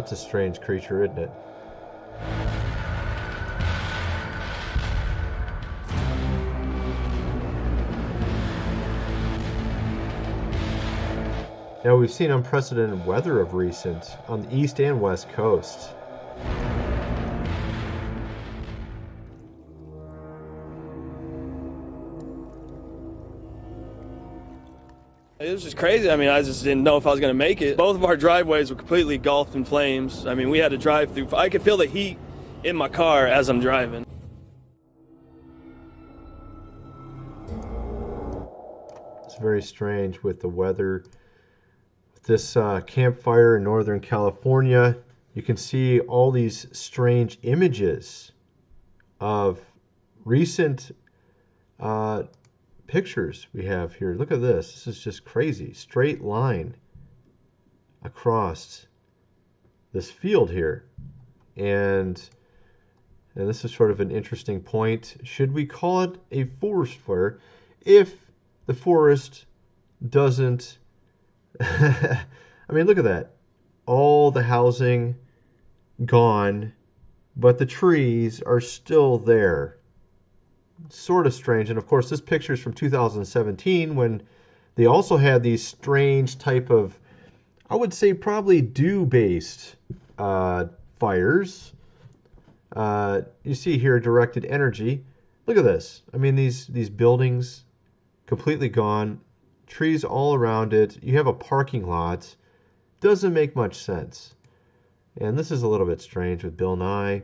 That's a strange creature, isn't it? Now, we've seen unprecedented weather of recent on the east and west coast. It was just crazy. I mean, I just didn't know if I was going to make it. Both of our driveways were completely engulfed in flames. I mean, we had to drive through. I could feel the heat in my car as I'm driving. It's very strange with the weather. With this campfire in Northern California, you can see all these strange images of recent pictures we have here. Look at this. This is just crazy. Straight line across this field here. And this is sort of an interesting point. Should we call it a forest fire if the forest doesn't... I mean, look at that. All the housing gone, but the trees are still there. Sort of strange. And of course, this picture is from 2017 when they also had these strange type of, I would say probably dew-based fires. You see here directed energy. Look at this. I mean, these buildings completely gone, trees all around it. You have a parking lot. Doesn't make much sense. And this is a little bit strange with Bill Nye.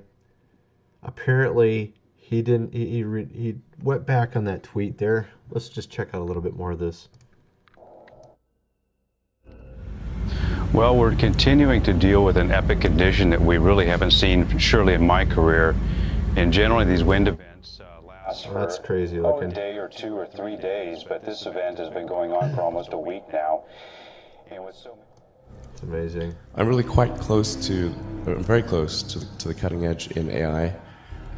Apparently, he didn't. He went back on that tweet there. Let's just check out a little bit more of this. Well, we're continuing to deal with an epic condition that we really haven't seen, surely in my career. And generally, these wind events last That's crazy for looking. a day or 2 or 3 days, but this event has been going on for almost a week now. And with so It's amazing. I'm really quite close to, I'm very close to the cutting edge in AI,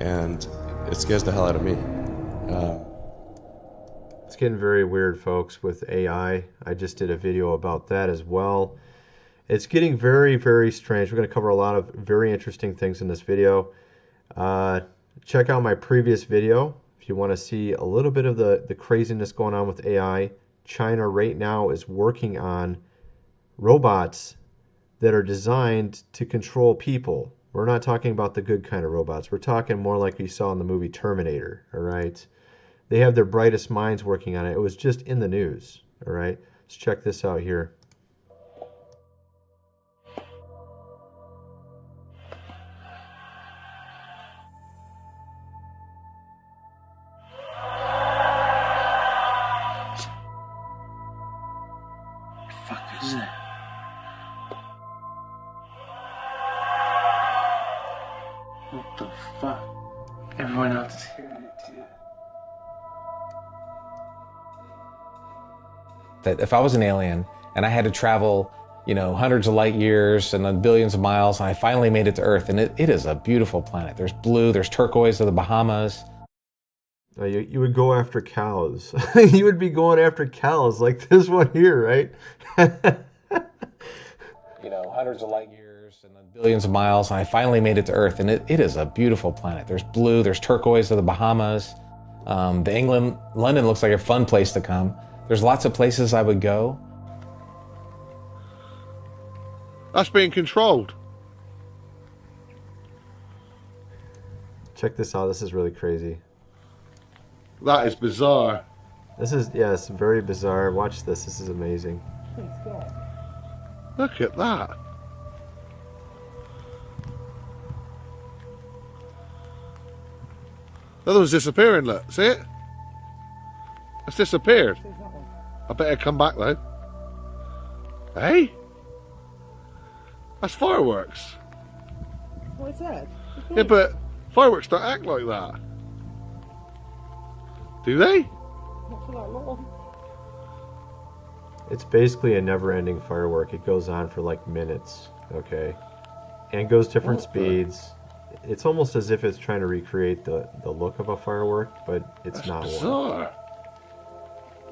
and it scares the hell out of me. It's getting very weird, folks, with AI. I just did a video about that as well. It's getting very, very strange. We're going to cover a lot of very interesting things in this video. Check out my previous video if you want to see a little bit of the craziness going on with AI. China right now is working on robots that are designed to control people. We're not talking about the good kind of robots. We're talking more like we saw in the movie Terminator, all right? They have their brightest minds working on it. It was just in the news, all right? Let's check this out here. What the fuck is that? What the fuck? Everyone else is hearing it too. That if I was an alien and I had to travel, hundreds of light years and then billions of miles, and I finally made it to Earth, and it is a beautiful planet. There's blue, there's turquoise of the Bahamas. You would go after cows. You would be going after cows like this one here, right? Hundreds of light years and then billions of miles, and I finally made it to Earth, and it is a beautiful planet. There's blue, there's turquoise of the Bahamas. London looks like a fun place to come. There's lots of places I would go. That's being controlled. Check this out. This is really crazy. That is bizarre. This is, it's very bizarre. Watch this. This is amazing. Look at that. The other one's disappearing, look. See it? It's disappeared. I better come back though. Hey? That's fireworks. What's that? Yeah, but fireworks don't act like that. Do they? Not for that long. It's basically a never-ending firework. It goes on for like minutes, okay? And goes different speeds. It's almost as if it's trying to recreate the look of a firework, but it's not one. Bizarre.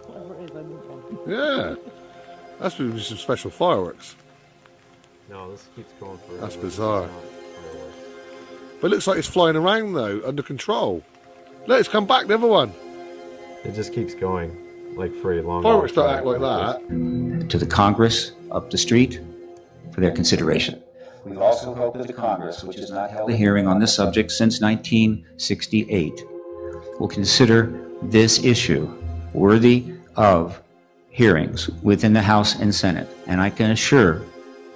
Whatever it is, I need one. Yeah. That's really some special fireworks. No, this keeps going forever. That's bizarre. But it looks like it's flying around though, under control. Look, it's come back, the other one. It just keeps going, like for a long. Fireworks don't act like that. To the Congress up the street for their consideration. We also hope that the Congress, which has not held a hearing on this subject since 1968, will consider this issue worthy of hearings within the House and Senate. And I can assure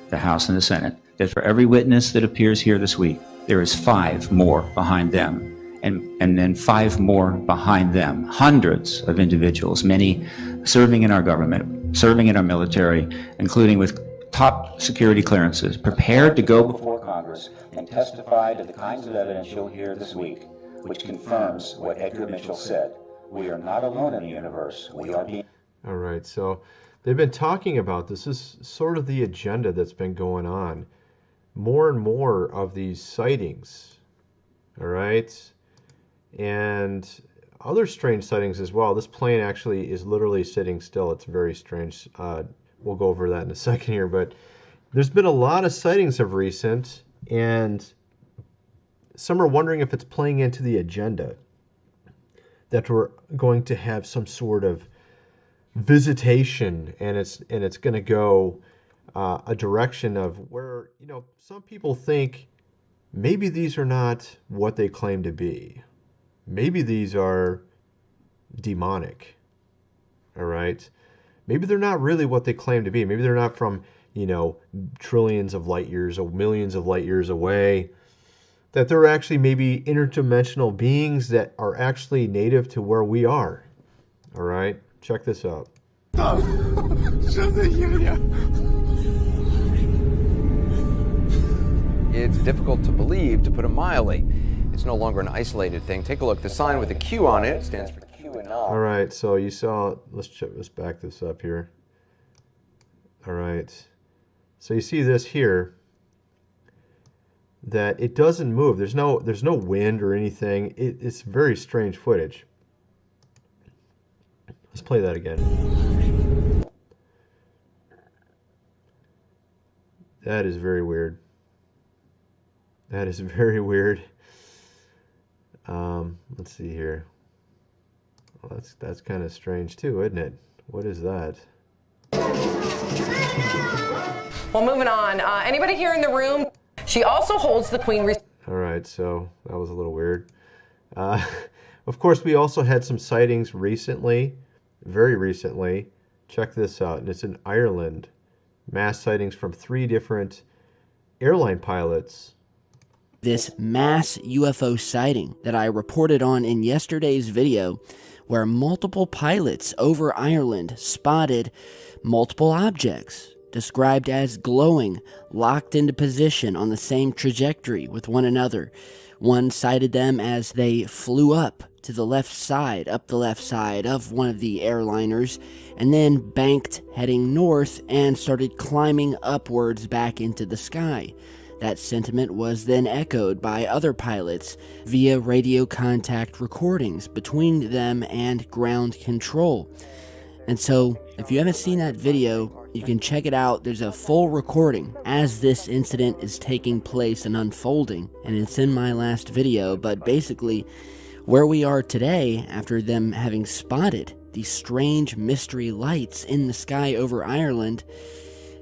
the House and the Senate that for every witness that appears here this week, there is 5 more behind them, and then 5 more behind them. Hundreds of individuals, many serving in our government, serving in our military, including with top security clearances, prepared to go before Congress and testify to the kinds of evidence you'll hear this week, which confirms what Edgar Mitchell said. We are not alone in the universe. We are being... All right, so they've been talking about this. This is sort of the agenda that's been going on. More and more of these sightings, all right? And other strange sightings as well. This plane actually is literally sitting still. It's very strange. We'll go over that in a second here, but there's been a lot of sightings of recent, and some are wondering if it's playing into the agenda that we're going to have some sort of visitation, and it's going to go a direction of where, you know, some people think maybe these are not what they claim to be. Maybe these are demonic. All right. Maybe they're not really what they claim to be. Maybe they're not from, you know, trillions of light years or millions of light years away. That they're actually maybe interdimensional beings that are actually native to where we are. All right. Check this out. It's difficult to believe, to put it mildly. It's no longer an isolated thing. Take a look. The sign with a Q on it stands for QAnon. All right, so you saw, let's back this up here. All right, so you see this here, that it doesn't move. There's no wind or anything. It's very strange footage. Let's play that again. That is very weird. That is very weird. Let's see here. Well, that's kind of strange too, isn't it? What is that? Well, moving on. Anybody here in the room? She also holds the Queen. All right, so that was a little weird. Of course, we also had some sightings recently, very recently. Check this out, and it's in Ireland. Mass sightings from 3 different airline pilots. This mass UFO sighting that I reported on in yesterday's video, where multiple pilots over Ireland spotted multiple objects described as glowing, locked into position on the same trajectory with one another. One cited them as they flew up to the left side, up the left side of one of the airliners, and then banked heading north and started climbing upwards back into the sky. That sentiment was then echoed by other pilots via radio contact recordings between them and ground control. And so, if you haven't seen that video, you can check it out. There's a full recording as this incident is taking place and unfolding, and it's in my last video. But basically, where we are today, after them having spotted these strange mystery lights in the sky over Ireland,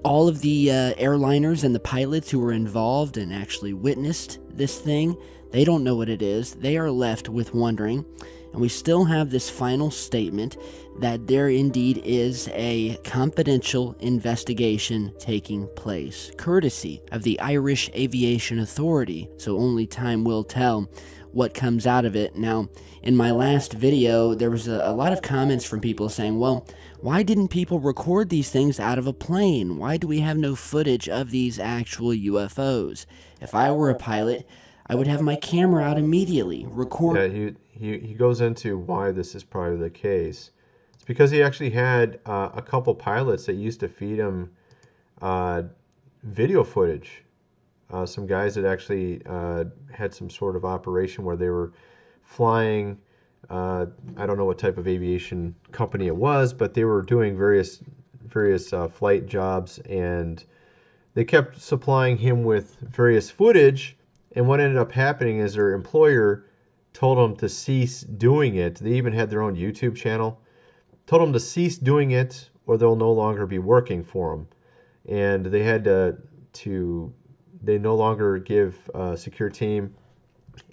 all of the airliners and the pilots who were involved and actually witnessed this thing, they don't know what it is. They are left with wondering. And we still have this final statement that there indeed is a confidential investigation taking place, courtesy of the Irish Aviation Authority. So only time will tell what comes out of it. Now, in my last video, there was a lot of comments from people saying, well, why didn't people record these things out of a plane? Why do we have no footage of these actual UFOs? If I were a pilot, I would have my camera out immediately, record. Yeah, he goes into why this is probably the case. It's because he actually had a couple pilots that used to feed him video footage. Some guys that actually had some sort of operation where they were flying. I don't know what type of aviation company it was, but they were doing various flight jobs, and they kept supplying him with various footage, and what ended up happening is their employer told them to cease doing it. They even had their own YouTube channel. Told them to cease doing it or they'll no longer be working for them. And they had they no longer give Secure Team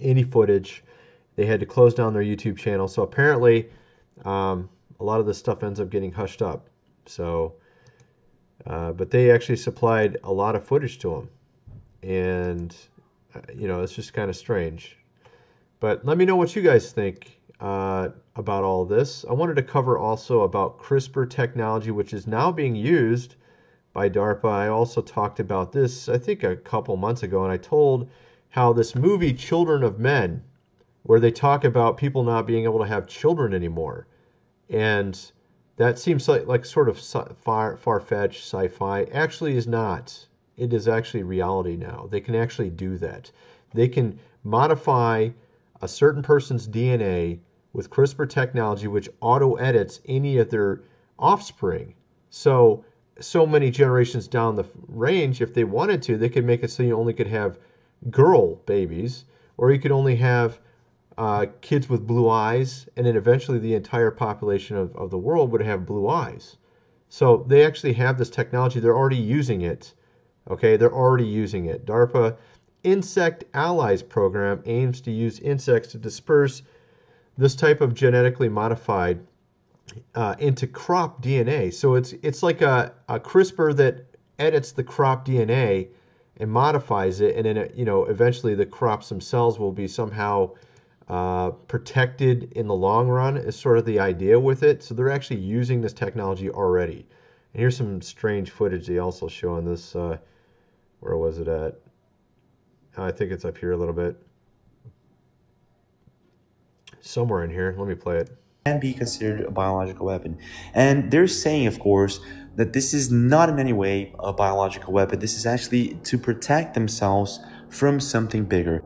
any footage. They had to close down their YouTube channel. So apparently a lot of this stuff ends up getting hushed up. So, but they actually supplied a lot of footage to them. And, it's just kind of strange. But let me know what you guys think about all this. I wanted to cover also about CRISPR technology, which is now being used by DARPA. I also talked about this, I think, a couple months ago, and I told how this movie, Children of Men, where they talk about people not being able to have children anymore. And that seems like sort of far-fetched sci-fi. Actually is not. It is actually reality now. They can actually do that. They can modify a certain person's DNA with CRISPR technology, which auto-edits any of their offspring. So many generations down the range, if they wanted to, they could make it so you only could have girl babies, or you could only have kids with blue eyes, and then eventually the entire population of the world would have blue eyes. So they actually have this technology. They're already using it. Okay, they're already using it. DARPA Insect Allies program aims to use insects to disperse this type of genetically modified into crop DNA. So it's like a CRISPR that edits the crop DNA and modifies it, and then eventually the crops themselves will be somehow protected in the long run. Is sort of the idea with it. So they're actually using this technology already. And here's some strange footage they also show on this. Where was it at? I think it's up here a little bit. Somewhere in here. Let me play it. Can be considered a biological weapon. And they're saying, of course, that this is not in any way a biological weapon. This is actually to protect themselves from something bigger.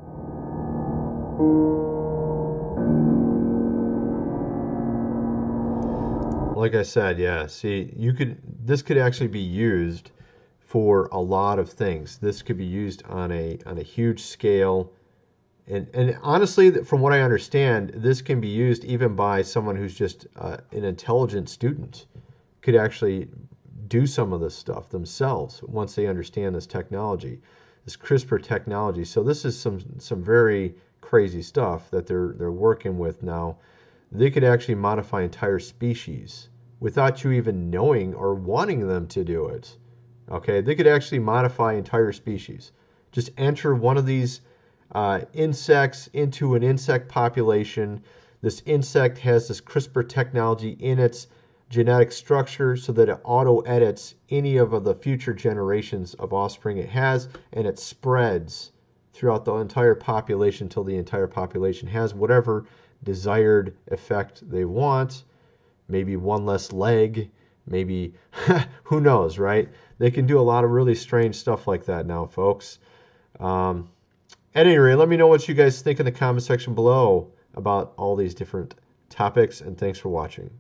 Like I said, yeah. See, this could actually be used for a lot of things. This could be used on a huge scale. And honestly, from what I understand, this can be used even by someone who's just an intelligent student. Could actually do some of this stuff themselves once they understand this technology, this CRISPR technology. So this is some very crazy stuff that they're working with now. They could actually modify entire species without you even knowing or wanting them to do it. Okay, they could actually modify entire species. Just enter one of these insects into an insect population. This insect has this CRISPR technology in its genetic structure so that it auto-edits any of the future generations of offspring it has, and it spreads throughout the entire population until the entire population has whatever desired effect they want. Maybe one less leg, maybe, who knows, right? They can do a lot of really strange stuff like that now, folks. At any rate, let me know what you guys think in the comment section below about all these different topics, and thanks for watching.